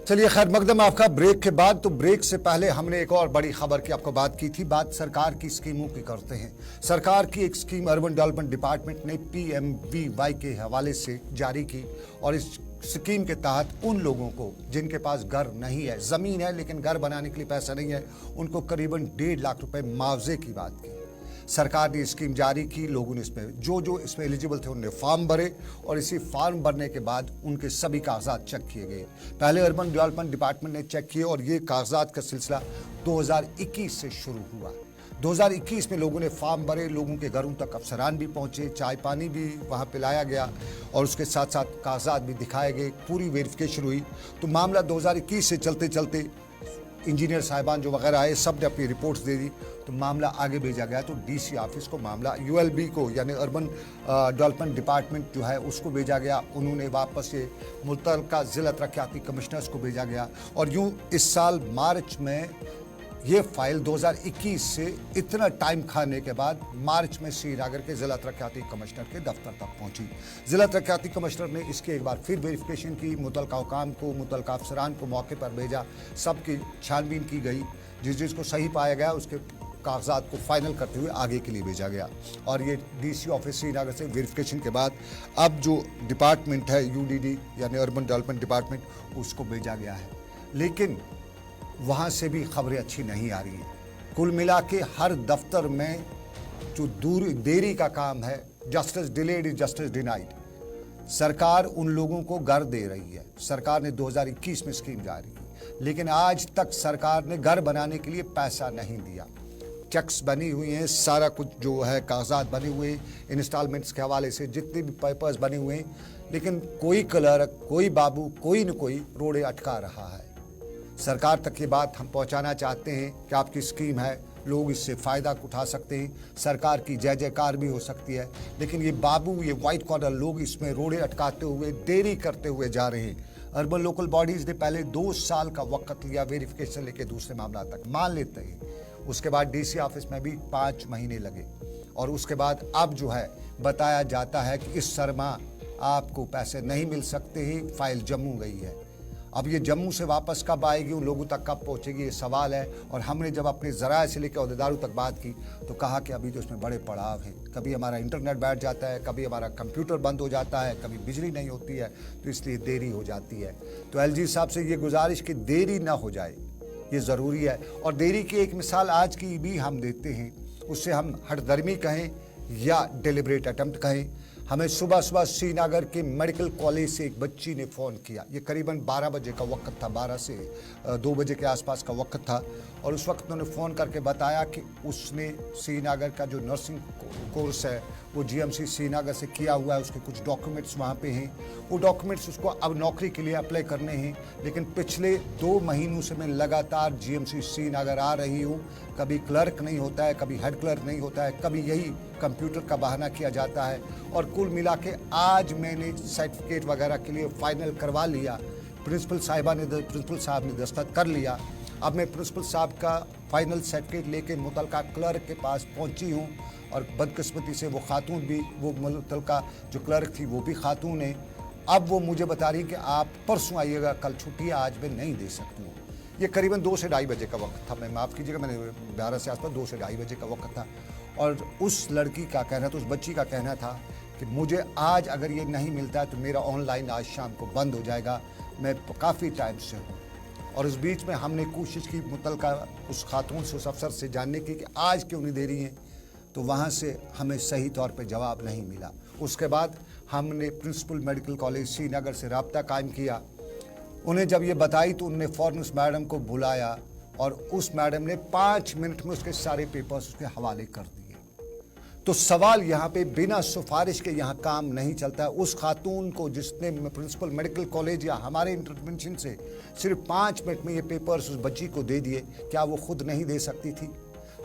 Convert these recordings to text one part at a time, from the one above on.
चलिए खैर मकदम आपका ब्रेक के बाद। तो ब्रेक से पहले हमने एक और बड़ी खबर की आपको बात की थी। बात सरकार की स्कीमों की करते हैं। सरकार की एक स्कीम अर्बन डेवलपमेंट डिपार्टमेंट ने PMVY के हवाले से जारी की और इस स्कीम के तहत उन लोगों को जिनके पास घर नहीं है, ज़मीन है लेकिन घर बनाने के लिए पैसा नहीं है, उनको करीबन 1.5 लाख रुपए मुआवजे की बात की। सरकार ने स्कीम जारी की। लोगों ने इसमें जो इसमें एलिजिबल थे उन्होंने फॉर्म भरे और इसी फॉर्म भरने के बाद उनके सभी कागजात चेक किए गए। पहले अर्बन डेवलपमेंट डिपार्टमेंट ने चेक किए और ये कागजात का सिलसिला 2021 से शुरू हुआ। 2021 में लोगों ने फॉर्म भरे, लोगों के घरों तक अफसरान भी पहुंचे, चाय पानी भी वहां पिलाया गया और उसके साथ साथ कागजात भी दिखाए गए, पूरी वेरिफिकेशन हुई। तो मामला 2021 से चलते चलते इंजीनियर साहिबान जो वगैरह आए, सब ने अपनी रिपोर्ट्स दे दी। तो मामला आगे भेजा गया। तो DC ऑफिस को मामला ULB को यानी अर्बन डेवलपमेंट डिपार्टमेंट जो है उसको भेजा गया। उन्होंने वापस ये मुतल्लिका ज़िला तरक्याती कमिश्नर्स को भेजा गया और यूँ इस साल मार्च में ये फाइल 2021 से इतना टाइम खाने के बाद मार्च में श्रीनगर के ज़िला तरक्याती कमिश्नर के दफ्तर तक पहुंची। ज़िला तरक्याती कमिश्नर ने इसके एक बार फिर वेरिफिकेशन की, मुतल्लिका हुकाम को, मुतल्लिका अफसरान को मौके पर भेजा, सबकी छानबीन की गई। जिसको सही पाया गया उसके कागजात को फाइनल करते हुए आगे के लिए भेजा गया और ये DC ऑफिस श्रीनगर से वेरिफिकेशन के बाद अब जो डिपार्टमेंट है UDD यानी अर्बन डेवलपमेंट डिपार्टमेंट, उसको भेजा गया है। लेकिन वहाँ से भी खबरें अच्छी नहीं आ रही हैं। कुल मिला के हर दफ्तर में जो देरी का काम है, justice delayed is justice denied. सरकार उन लोगों को घर दे रही है। सरकार ने 2021 में स्कीम जारी की लेकिन आज तक सरकार ने घर बनाने के लिए पैसा नहीं दिया। चेक्स बनी हुई हैं, सारा कुछ जो है कागजात बने हुए इंस्टॉलमेंट्स के हवाले से, जितने भी पेपर्स बने हुए हैं, लेकिन कोई क्लर्क, कोई बाबू, कोई न कोई रोड़े अटका रहा है। सरकार तक ये बात हम पहुंचाना चाहते हैं कि आपकी स्कीम है, लोग इससे फ़ायदा उठा सकते हैं, सरकार की जय जयकार भी हो सकती है, लेकिन ये बाबू, ये वाइट कॉलर लोग इसमें रोड़े अटकाते हुए, देरी करते हुए जा रहे हैं। अर्बन लोकल बॉडीज़ ने पहले 2 साल का वक्त लिया वेरिफिकेशन लेके दूसरे मामला तक, मान लेते हैं। उसके बाद DC ऑफिस में भी 5 महीने लगे और उसके बाद अब जो है बताया जाता है कि इस सरमा आपको पैसे नहीं मिल सकते हैं, फाइल जम्मू गई है। अब ये जम्मू से वापस कब आएगी, उन लोगों तक कब पहुंचेगी, ये सवाल है। और हमने जब अपने ज़राए से लेकर अहदेदारों तक बात की तो कहा कि अभी तो इसमें बड़े पड़ाव हैं। कभी हमारा इंटरनेट बैठ जाता है, कभी हमारा कंप्यूटर बंद हो जाता है, कभी बिजली नहीं होती है, तो इसलिए देरी हो जाती है। तो LG साहब से ये गुजारिश कि देरी ना हो जाए, ये ज़रूरी है। और देरी की एक मिसाल आज की भी हम देते हैं, उससे हम हठधर्मी कहें या डेलिब्रेट अटेम्प्ट कहें। हमें सुबह सुबह श्रीनगर के मेडिकल कॉलेज से एक बच्ची ने फ़ोन किया। ये करीबन 12 बजे का वक्त था, 12 से 2 बजे के आसपास का वक्त था और उस वक्त उन्होंने फ़ोन करके बताया कि उसने श्रीनगर का जो नर्सिंग कोर्स है वो GMC श्रीनगर से किया हुआ है, उसके कुछ डॉक्यूमेंट्स वहाँ पे हैं। वो डॉक्यूमेंट्स उसको अब नौकरी के लिए अप्लाई करने हैं, लेकिन पिछले 2 महीनों से मैं लगातार GMC श्रीनगर आ रही हूँ। कभी क्लर्क नहीं होता है, कभी हेड क्लर्क नहीं होता है, कभी यही कंप्यूटर का बहाना किया जाता है। और कुल मिला के आज मैंने सर्टिफिकेट वगैरह के लिए फ़ाइनल करवा लिया। प्रिंसिपल साहब ने दस्तखत कर लिया। अब मैं प्रिंसिपल साहब का फ़ाइनल सर्टिफिकेट लेके मुतल्लिका क्लर्क के पास पहुंची हूं और बदकिस्मती से वो खातून भी, वो मुतल्लिका जो क्लर्क थी वो भी खातून है। अब वो मुझे बता रही कि आप परसों आइएगा, कल छुट्टी है, आज मैं नहीं दे सकती हूँ। ये करीबन 2 से 2:30 बजे का वक्त था, मैं माफ़ कीजिएगा, मैंने 12 से आसपास 2 से 2:30 बजे का वक्त था। और उस लड़की का कहना था, उस बच्ची का कहना था कि मुझे आज अगर ये नहीं मिलता है तो मेरा ऑनलाइन आज शाम को बंद हो जाएगा। मैं काफ़ी टाइम से हूँ। और उस बीच में हमने कोशिश की मुतल्लिका उस खातून से, उस अफसर से जानने की कि आज क्यों नहीं दे रही हैं, तो वहाँ से हमें सही तौर पे जवाब नहीं मिला। उसके बाद हमने प्रिंसिपल मेडिकल कॉलेज श्रीनगर से रब्ता कायम किया। उन्हें जब ये बताई तो उन्होंने फ़ौरन उस मैडम को बुलाया और उस मैडम ने 5 मिनट में उसके सारे पेपर्स उसके हवाले कर दिए। तो सवाल यहाँ पे बिना सिफारिश के यहाँ काम नहीं चलता है। उस खातून को जिसने प्रिंसिपल मेडिकल कॉलेज या हमारे इंटरवेंशन से सिर्फ 5 मिनट में ये पेपर्स उस बच्ची को दे दिए, क्या वो खुद नहीं दे सकती थी?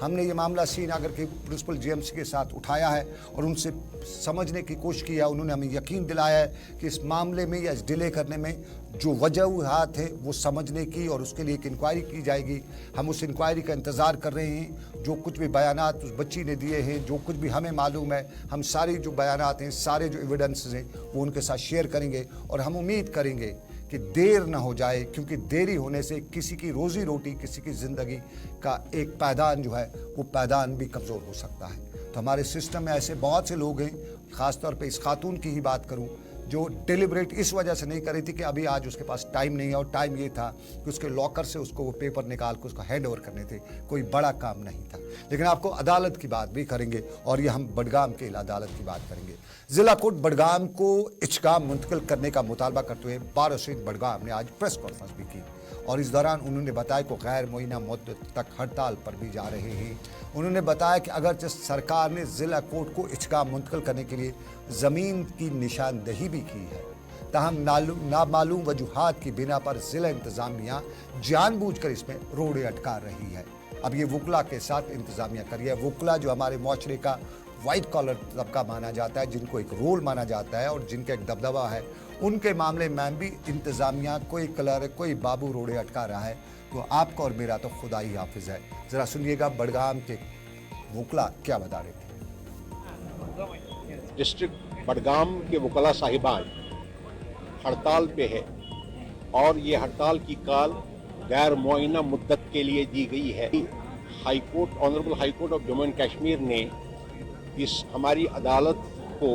हमने ये मामला श्रीनगर के प्रिंसिपल GMC के साथ उठाया है और उनसे समझने की कोशिश की है। उन्होंने हमें यकीन दिलाया है कि इस मामले में या इस डिले करने में जो वजूहात है वो समझने की और उसके लिए एक इंक्वायरी की जाएगी। हम उस इंक्वायरी का इंतज़ार कर रहे हैं। जो कुछ भी बयानात उस बच्ची ने दिए हैं, जो कुछ भी हमें मालूम है, हम सारी जो बयानात हैं, सारे जो एविडेंसेस हैं वो उनके साथ शेयर करेंगे और हम उम्मीद करेंगे कि देर ना हो जाए, क्योंकि देरी होने से किसी की रोजी रोटी, किसी की ज़िंदगी का एक पैदान जो है वो पैदान भी कमज़ोर हो सकता है। तो हमारे सिस्टम में ऐसे बहुत से लोग हैं, ख़ासतौर पे इस खातून की ही बात करूं, जो डिलिबरेट इस वजह से नहीं कर रही थी कि अभी आज उसके पास टाइम नहीं है, और टाइम ये था कि उसके लॉकर से उसको वो पेपर निकाल के उसको हैंड ओवर करने थे, कोई बड़ा काम नहीं था। लेकिन आपको अदालत की बात भी करेंगे, और ये हम बडगाम के अदालत की बात करेंगे। जिला कोर्ट बडगाम को इचगाम मुंतकिल करने का मुतालबा करते हुए बार रशीद बडगाम ने आज प्रेस कॉन्फ्रेंस भी की, और इस दौरान उन्होंने बताया कि गैर मुअय्यना मुद्दत तक हड़ताल पर भी जा रहे हैं। उन्होंने बताया कि अगर सरकार ने जिला कोर्ट को इचगाम मुंतकिल करने के लिए ज़मीन की निशानदही भी की है, ताहम नामालूम वजूहात की बिना पर जिला इंतज़ामिया जानबूझकर इसमें रोड़े अटका रही है। अब ये वकला के साथ इंतज़ामिया कर रही है। वकला जो हमारे मुआशरे का वाइट कॉलर तबका माना जाता है, जिनको एक रोल माना जाता है और जिनका एक दबदबा है, उनके मामले में भी इंतज़ामिया कोई कलर कोई बाबू रोड़े अटका रहा है। तो आपका और मेरा तो खुदा ही हाफिज है। ज़रा सुनिएगा बडगाम के वकला क्या बता रहे थे। डिस्ट्रिक्ट बडगाम के वकला साहिबान हड़ताल पे है, और ये हड़ताल की काल गैर मुअय्यना मुद्दत के लिए दी गई है। High court, honourable high court of Jammu and Kashmir ने इस हमारी अदालत को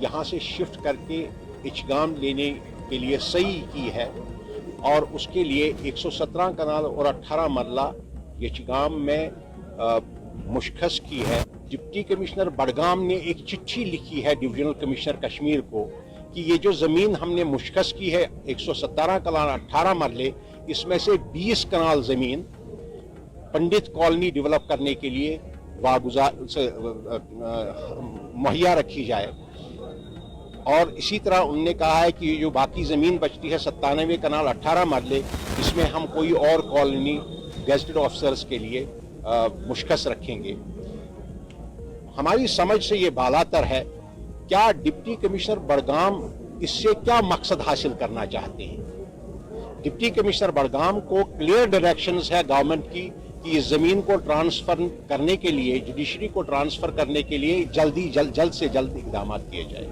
यहाँ से शिफ्ट करके इचगाम लेने के लिए सही की है, और उसके लिए 117 कनाल और 18 मरला इचगाम में मुशख्खस की है। डिप्टी कमिश्नर बडगाम ने एक चिट्ठी लिखी है डिविजनल कमिश्नर कश्मीर को कि ये जो ज़मीन हमने मुशख्खस की है 117 कनाल 18 मरले, इसमें से 20 कनाल ज़मीन पंडित कॉलोनी डेवलप करने के लिए मुहैया रखी जाए। और इसी तरह उन्होंने कहा है कि जो बाकी ज़मीन बचती है 97 कनाल 18 मरले, इसमें हम कोई और कॉलोनी गेजेटेड ऑफिसर्स के लिए मुशख्खस रखेंगे। हमारी समझ से ये बालातर है, क्या डिप्टी कमिश्नर बडगाम इससे क्या मकसद हासिल करना चाहते हैं। डिप्टी कमिश्नर बडगाम को क्लियर डायरेक्शंस है गवर्नमेंट की कि इस जमीन को ट्रांसफर करने के लिए, जुडिशरी को ट्रांसफर करने के लिए जल्द से जल्द इकदाम किए जाए।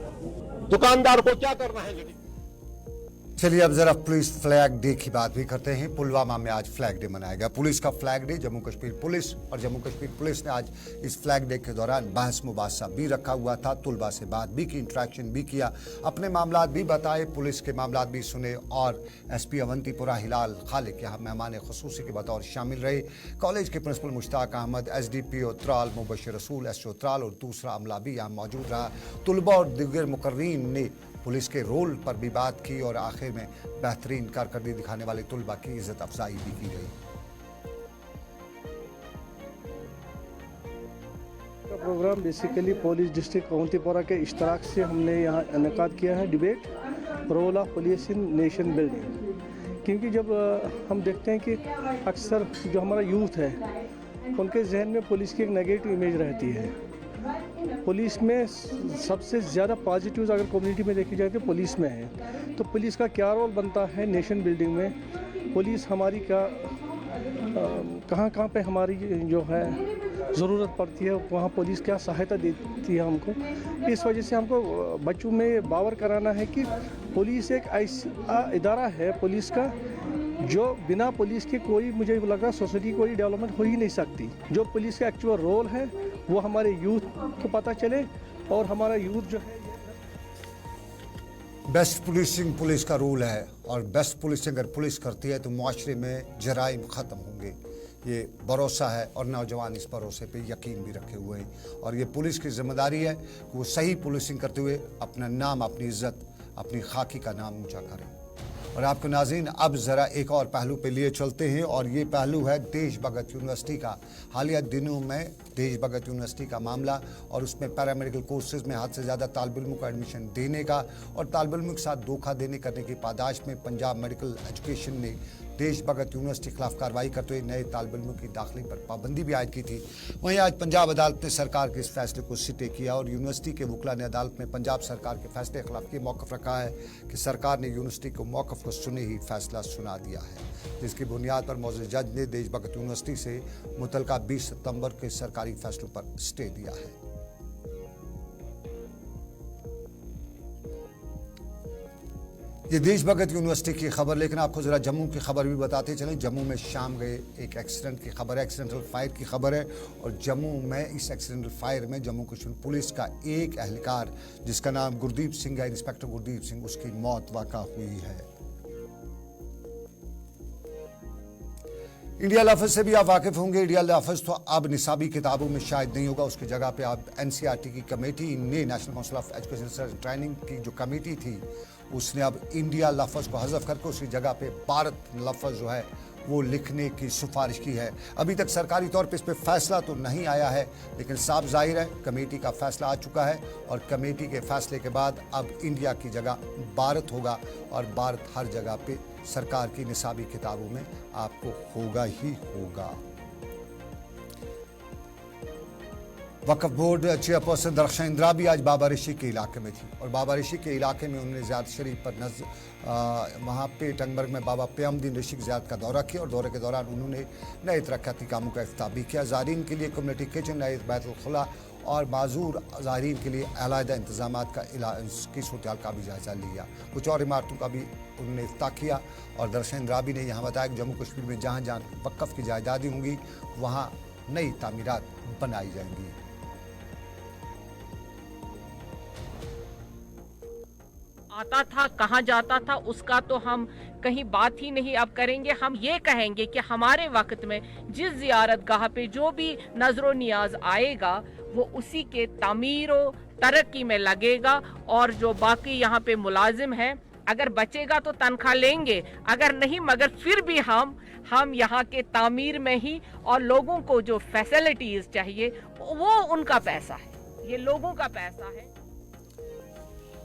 दुकानदार को क्या करना है। चलिए अब जरा पुलिस फ्लैग डे की बात भी करते हैं। पुलवामा में आज फ्लैग डे मनाया गया। पुलिस का flag day, Jammu Kashmir police और जम्मू कश्मीर पुलिस ने आज इस फ्लैग डे के दौरान बहस मुबासा भी रखा हुआ था, तुलबा से बात भी की, इंटरेक्शन भी किया, अपने मामलात भी बताए, पुलिस के मामलात भी सुने, और एसपी अवंतीपुरा हिलाल खालिक यहाँ मेहमान खुसूसी के बतौर शामिल रहे। कॉलेज के प्रिंसिपल मुश्ताक अहमद, SDPO त्राल मुबशिर रसूल SO त्राल और दूसरा अमला भी यहाँ मौजूद रहा। तुलबा और दीगर मुकर्रीन ने पुलिस के रोल पर भी बात की, और आखिर में बेहतरीन कारकर्दगी दिखाने वाले तुलबा की इज्जत अफजाई भी की गई। Programme basically police district Awantipora के इश्तराक से हमने यहाँ इनेकाद किया है, debate role of police in nation building. क्योंकि जब हम देखते हैं कि अक्सर जो हमारा यूथ है उनके जहन में पुलिस की एक नेगेटिव इमेज रहती है। पुलिस में सबसे ज़्यादा पॉजिटिव अगर कम्युनिटी में देखी जाए तो पुलिस में है। तो पुलिस का क्या रोल बनता है नेशन बिल्डिंग में, पुलिस हमारी का कहाँ पे हमारी जो है ज़रूरत पड़ती है, वहाँ पुलिस क्या सहायता देती है हमको। इस वजह से हमको बच्चों में बावर कराना है कि पुलिस एक ऐसा इदारा है पुलिस का जो बिना पुलिस के कोई, मुझे लग रहा है सोसाइटी कोई डेवलपमेंट हो ही नहीं सकती। जो पुलिस का एक्चुअल रोल है वो हमारे यूथ को पता चले, और हमारा यूथ जो है बेस्ट पुलिसिंग पुलिस का रूल है, और बेस्ट पुलिसिंग अगर पुलिस करती है तो मुआशरे में जराइम ख़त्म होंगे। ये भरोसा है, और नौजवान इस भरोसे पे यकीन भी रखे हुए हैं, और ये पुलिस की जिम्मेदारी है कि वो सही पुलिसिंग करते हुए अपना नाम, अपनी इज्जत, अपनी खाकी का नाम ऊंचा करें। और आपको नाज़रीन अब ज़रा एक और पहलू पे लिए चलते हैं, और ये पहलू है देश भगत यूनिवर्सिटी का। हालिया दिनों में देश भगत यूनिवर्सिटी का मामला, और उसमें पैरामेडिकल कोर्सेज में हद से ज़्यादा तालिब इल्मों को एडमिशन देने का और तालिब इल्मों के साथ धोखा करने की पादाश में पंजाब मेडिकल एजुकेशन ने देश भगत यूनिवर्सिटी के खिलाफ कार्रवाई करते हुए नए तालिब इल्मों की दाखिले पर पाबंदी भी आयद की थी। वहीं आज पंजाब अदालत ने सरकार के इस फैसले को सिटे किया, और यूनिवर्सिटी के वकला ने अदालत में पंजाब सरकार के फैसले के खिलाफ ये मौक़िफ़ रखा है कि सरकार ने यूनिवर्सिटी को मौक़िफ़ को सुने ही फैसला सुना दिया है, जिसकी बुनियाद पर मौजूद जज ने देश भगत यूनिवर्सिटी से मुतलका 20 सितंबर के सरकारी फैसलों पर स्टे दिया है। ये देशभगत यूनिवर्सिटी की खबर, लेकिन आपको ज़रा जम्मू की खबर भी बताते चलें। जम्मू में शाम गए एक एक्सीडेंट की खबर है, एक्सीडेंटल फायर की खबर है। और जम्मू में इस एक्सीडेंटल फायर में जम्मू कश्मीर पुलिस का एक एहलकार जिसका नाम गुरदीप सिंह है, इंस्पेक्टर गुरदीप सिंह, उसकी मौत वाक़ा हुई है। इंडिया लफ्ज़ से भी आप वाकिफ़ होंगे। इंडिया लफ्ज़ तो अब निसाबी किताबों में शायद नहीं होगा, उसकी जगह पे अब NCERT की कमेटी ने, national council of education research and training की जो कमेटी थी, उसने अब इंडिया लफ्ज़ को हज़फ करके उसकी जगह पे भारत लफ्ज़ जो है वो लिखने की सिफारिश की है। अभी तक सरकारी तौर पे इस पर फैसला तो नहीं आया है, लेकिन साफ जाहिर है कमेटी का फैसला आ चुका है और कमेटी के फैसले के बाद अब इंडिया की जगह भारत होगा और भारत हर जगह पे सरकार की निसाबी किताबों में आपको होगा ही होगा। वक्फ बोर्ड चेयरपर्सन दरख्शां इंदिरा भी आज बाबा ऋषि के इलाके में थी और बाबा ऋषि के इलाके में उन्होंने ज़ियारत शरीफ पर वहाँ पे टंगमर्ग में बाबा प्यामदीन ऋषि की ज़ियारत का दौरा किया और दौरे के दौरान उन्होंने नए तरक्याती कामों का इफ्ताह भी किया। ज़ायरीन के लिए कम्युनिटी किचन, नए बैतुल खुला और माजूर ज़ायरीन के लिए अलहदा इंतजाम की सूरत का भी जायज़ा लिया। कुछ और इमारतों का भी उन्होंने इफ्ताह किया और दरख्शां इंदिरा भी ने यहाँ बताया कि जम्मू कश्मीर में जहाँ जहाँ वक़्फ़ की जायदादें होंगी वहाँ नई तामीरात बनाई जाएंगी। आता था, कहाँ जाता था, उसका तो हम कहीं बात ही नहीं अब करेंगे। हम ये कहेंगे कि हमारे वक्त में जिस ज़ियारत गाह पे जो भी नजरो नियाज आएगा वो उसी के तामीर व तरक्की में लगेगा और जो बाकी यहाँ पे मुलाजिम है अगर बचेगा तो तनख्वाह लेंगे, अगर नहीं मगर फिर भी हम यहाँ के तामीर में ही और लोगों को जो फैसिलिटीज़ चाहिए वो उनका पैसा है, ये लोगों का पैसा है।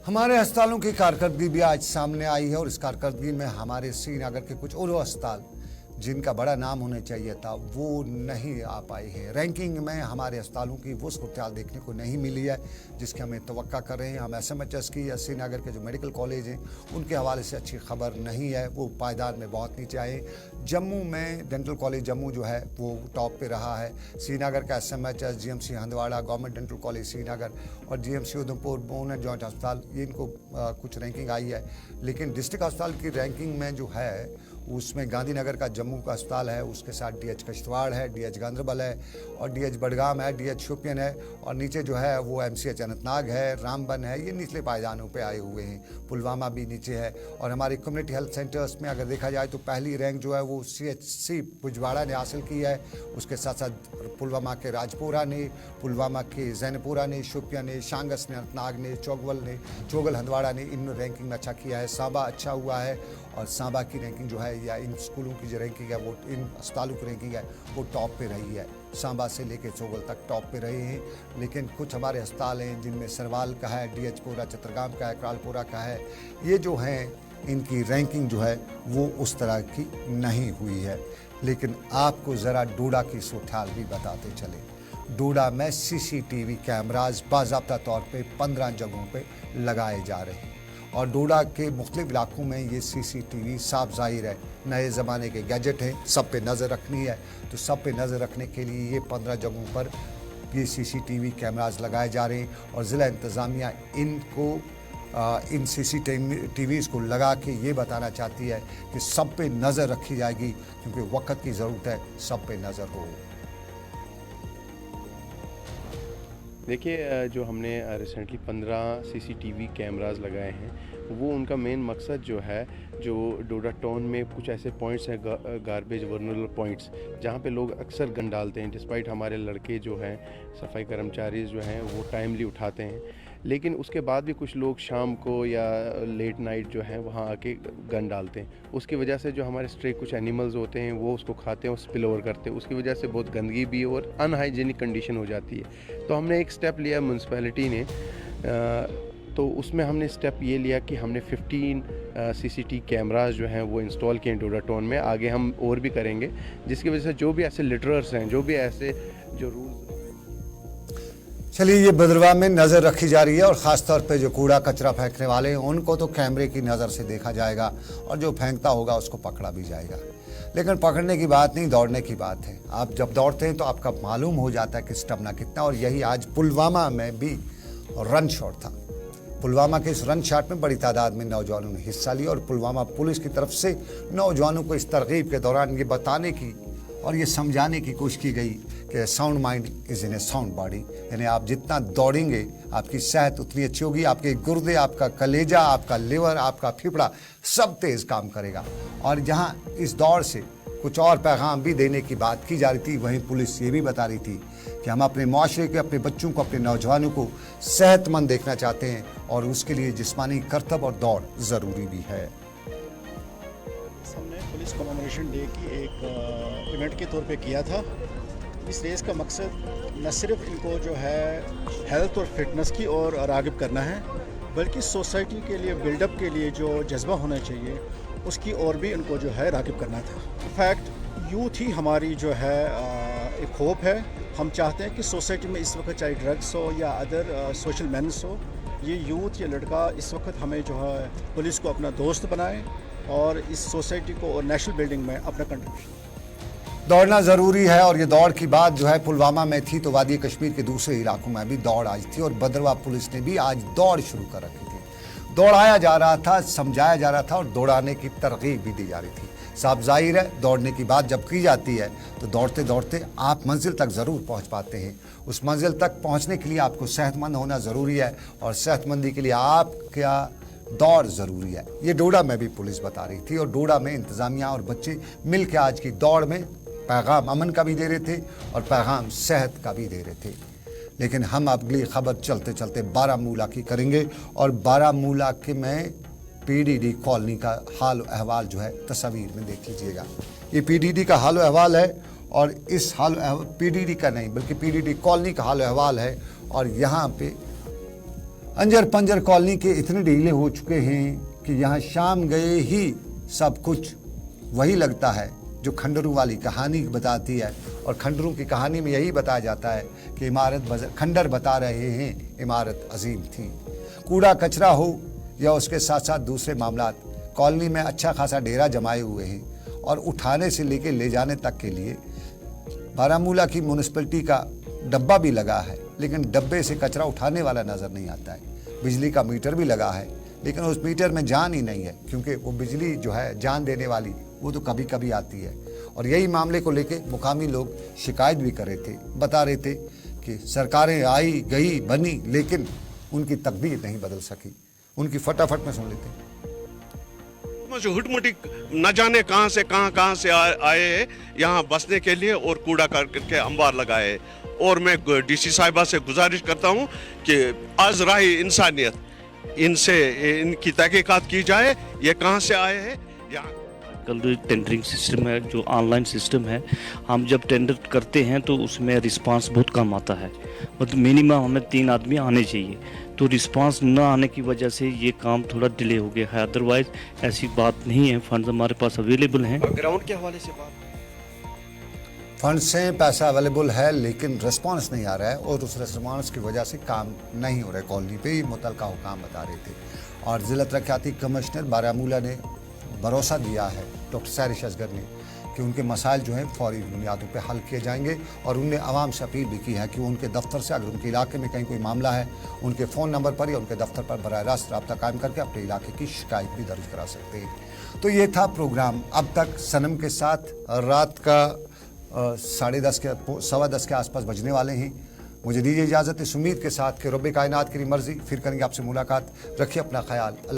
हमारे अस्पतालों की कारकर्दगी भी आज सामने आई है और इस कारकर्दगी में हमारे श्रीनगर के कुछ और अस्पताल जिनका बड़ा नाम होना चाहिए था वो नहीं आ पाए हैं। रैंकिंग में हमारे अस्पतालों की वो सूरत देखने को नहीं मिली है जिसकी हमें तवक्का कर रहे हैं। हम SMHS की या श्रीनगर के जो मेडिकल कॉलेज हैं उनके हवाले से अच्छी खबर नहीं है, वो पायदार में बहुत नीचे आए। जम्मू में डेंटल कॉलेज जम्मू जो है वो टॉप पे रहा है। श्रीनगर का SMHS, GMC Handwara, government dental college Srinagar और GMC Udhampur bone and joint अस्पताल, ये इनको कुछ रैंकिंग आई है। लेकिन डिस्ट्रिक्ट अस्पताल की रैंकिंग में जो है उसमें गांधीनगर का जम्मू का अस्पताल है, उसके साथ DH किश्तवाड़ है, DH गांधरबल है और DH बडगाम है, DH शोपियन है और नीचे जो है वो MCH अनंतनाग है, रामबन है, ये निचले पायदानों पे आए हुए हैं। पुलवामा भी नीचे है और हमारे कम्युनिटी हेल्थ सेंटर्स में अगर देखा जाए तो पहली रैंक जो है वो CHC भुजवाड़ा ने हासिल की है। उसके साथ साथ पुलवामा के राजपुरा ने, पुलवामा के जैनपुरा ने, शोपिया ने, शांगस ने, अनंतनाग ने, चोगल हंदवाड़ा ने इन रैंकिंग में अच्छा किया है। सांबा अच्छा हुआ है और सांबा की रैंकिंग जो है या इन स्कूलों की जो रैंकिंग है वो इन अस्पतालों की रैंकिंग है वो टॉप पे रही है। सांबा से लेके चोगल तक टॉप पे रहे हैं। लेकिन कुछ हमारे अस्पताल हैं जिनमें सरवाल का है, DH पुरा चतरगाम का है, क्रालपुरा का है, ये जो हैं इनकी रैंकिंग जो है वो उस तरह की नहीं हुई है। लेकिन आपको ज़रा डोडा की सूरत भी बताते चले। डोडा में CCTV कैमराज बाज़ाब्ता तौर पे 15 जगहों पे लगाए जा रहे हैं और डोडा के मुख्तलिफ इलाकों में ये CCTV साफ जाहिर है नए ज़माने के गैजेट हैं, सब पे नज़र रखनी है तो सब पे नज़र रखने के लिए ये 15 जगहों पर ये CCTV कैमराज लगाए जा रहे हैं और ज़िला इंतज़ामिया इनको इन CCTVs को लगा के ये बताना चाहती है कि सब पे नज़र रखी जाएगी क्योंकि वक्त की ज़रूरत है, सब पे नज़र हो। देखिए, जो हमने रिसेंटली 15 CCTV कैमरास लगाए हैं वो उनका मेन मकसद जो है, जो डोडा टाउन में कुछ ऐसे पॉइंट्स हैं गार्बेज वर्नरल पॉइंट्स जहाँ पे लोग अक्सर गंद डालते हैं, डिस्पाइट हमारे लड़के जो हैं सफाई कर्मचारी जो हैं वो टाइमली उठाते हैं, लेकिन उसके बाद भी कुछ लोग शाम को या लेट नाइट जो है वहाँ आके गंद डालते हैं। उसकी वजह से जो हमारे स्ट्रे कुछ एनिमल्स होते हैं वो उसको खाते हैं और स्पिल ओवर करते हैं, उसकी वजह से बहुत गंदगी भी और अनहाइजीनिक कंडीशन हो जाती है। तो हमने एक स्टेप लिया म्यूनसिपैलिटी ने, तो उसमें हमने स्टेप ये लिया कि हमने 15 CCTV कैमरास जो हैं वो इंस्टॉल किए डोडा टाउन में। आगे हम और भी करेंगे जिसकी वजह से जो भी ऐसे लिटरर्स हैं, जो भी ऐसे जो रूल्स। चलिए, ये भद्रवाह में नज़र रखी जा रही है और ख़ास तौर पे जो कूड़ा कचरा फेंकने वाले हैं उनको तो कैमरे की नज़र से देखा जाएगा और जो फेंकता होगा उसको पकड़ा भी जाएगा। लेकिन पकड़ने की बात नहीं, दौड़ने की बात है। आप जब दौड़ते हैं तो आपका मालूम हो जाता है कि स्टेमिना कितना, और यही आज पुलवामा में भी रन शॉट था। पुलवामा के इस रन शॉट में बड़ी तादाद में नौजवानों ने हिस्सा लिया और पुलवामा पुलिस की तरफ से नौजवानों को इस तरगीब के दौरान ये बताने की और ये समझाने की कोशिश की गई कि sound mind is in A sound body, यानी आप जितना दौड़ेंगे आपकी सेहत उतनी अच्छी होगी, आपके गुर्दे, आपका कलेजा, आपका लिवर, आपका फेफड़ा सब तेज़ काम करेगा। और जहाँ इस दौड़ से कुछ और पैगाम भी देने की बात की जा रही थी, वहीं पुलिस ये भी बता रही थी कि हम अपने माशरे के, अपने बच्चों को, अपने नौजवानों को सेहतमंद देखना चाहते हैं और उसके लिए जिस्मानी करतब और दौड़ ज़रूरी भी है। हमने पुलिस कमेमोरेशन डे की एक इवेंट के तौर पे किया था। इस रेस का मकसद न सिर्फ इनको जो है हेल्थ और फिटनेस की ओर राग़िब करना है, बल्कि सोसाइटी के लिए, बिल्डअप के लिए जो जज्बा होना चाहिए उसकी ओर भी इनको जो है राग़िब करना था। इनफैक्ट यूथ ही हमारी जो है एक होप है। हम चाहते हैं कि सोसाइटी में इस वक्त चाहे ड्रग्स हो या अदर सोशल मेनेस हो, ये यूथ, ये लड़का इस वक्त हमें जो है पुलिस को अपना दोस्त बनाए और इस सोसाइटी को और नेशनल बिल्डिंग में अपना कंट्रीब्यूशन। दौड़ना ज़रूरी है और ये दौड़ की बात जो है पुलवामा में थी तो वादी कश्मीर के दूसरे इलाकों में भी दौड़ आज थी और भद्रवाह पुलिस ने भी आज दौड़ शुरू कर रखी थी। दौड़ाया जा रहा था, समझाया जा रहा था और दौड़ाने की तरगीब भी दी जा रही थी। साफ जाहिर है दौड़ने की बात जब की जाती है तो दौड़ते दौड़ते आप मंजिल तक ज़रूर पहुंच पाते हैं। उस मंजिल तक पहुंचने के लिए आपको सेहतमंद होना ज़रूरी है और सेहतमंदी के लिए आपका दौड़ ज़रूरी है। ये डोडा में भी पुलिस बता रही थी और डोडा में इंतज़ामिया और बच्चे मिल के आज की दौड़ में पैगाम अमन का भी दे रहे थे और पैगाम सेहत का भी दे रहे थे। लेकिन हम अगली खबर चलते चलते बारामूला की करेंगे और बारामूला के में पीडीडी कॉलोनी का हाल अहवाल जो है तस्वीर में देख लीजिएगा। ये पीडीडी का हाल अहवाल है और इस हाल पीडीडी का नहीं बल्कि पीडीडी कॉलोनी का हाल अहवाल है। और यहाँ पे अंजर पंजर कॉलोनी के इतने ढीले हो चुके हैं कि यहाँ शाम गए ही सब कुछ वही लगता है जो खंडरों वाली कहानी बताती है। और खंडरों की कहानी में यही बताया जाता है कि इमारत खंडर बता रहे हैं इमारत अजीम थी। कूड़ा कचरा हो या उसके साथ साथ दूसरे मामला, कॉलोनी में अच्छा खासा डेरा जमाए हुए हैं और उठाने से लेके ले जाने तक के लिए बारामूला की म्यूनिसिपैलिटी का डब्बा भी लगा है, लेकिन डब्बे से कचरा उठाने वाला नज़र नहीं आता है। बिजली का मीटर भी लगा है, लेकिन उस मीटर में जान ही नहीं है, क्योंकि वो बिजली जो है जान देने वाली वो तो कभी कभी आती है। और यही मामले को लेके मुकामी लोग शिकायत भी कर रहे थे, बता रहे थे कि सरकारें आई गई बनी लेकिन उनकी तकदीर नहीं बदल सकी। उनकी फटाफट में सुन लेते हैं। हुटमुटी न जाने कहां से आए यहाँ बसने के लिए और कूड़ा करके अंबार लगाए। और मैं डीसी साहिबा से गुजारिश करता हूँ कि आज राही इंसानियत इनसे इनकी तहकीकात की जाए, ये कहाँ से आए हैं। यहाँ कल टेंडरिंग सिस्टम है, जो ऑनलाइन सिस्टम है, हम जब टेंडर करते हैं तो उसमें रिस्पांस बहुत कम आता है। मतलब मिनिमम हमें 3 आदमी आने चाहिए, तो रिस्पांस न आने की वजह से ये काम थोड़ा डिले हो गया है। अदरवाइज ऐसी बात नहीं है, फंड हमारे पास अवेलेबल हैं। ग्राउंड के हवाले से बात, फंड से पैसा अवेलेबल है लेकिन रिस्पांस नहीं आ रहा है और उस रिस्पांस की वजह से काम नहीं हो रहा है। कॉलोनी पे ही मुतलका हुकाम बता रहे थे और ज़िला तरक्याती कमिश्नर बारामूला ने भरोसा दिया है डॉक्टर सैरिश असगर ने कि उनके मसाइल जो हैं फौरी बुनियादों पे हल किए जाएंगे। और उनने आवाम से अपील भी की है कि वो उनके दफ्तर से, अगर उनके इलाके में कहीं कोई मामला है, उनके फ़ोन नंबर पर या उनके दफ्तर पर बराह रास्त रब्ता कायम करके अपने इलाके की शिकायत भी दर्ज करा सकते हैं। तो ये था प्रोग्राम अब तक सनम के साथ। रात का 10:30 के 10:15 के आसपास बजने वाले हैं। मुझे दीजिए इजाज़त इस उम्मीद के साथ कि रब्बे कायनात की मर्ज़ी, फिर करेंगे आपसे मुलाकात। रखिए अपना ख्याल।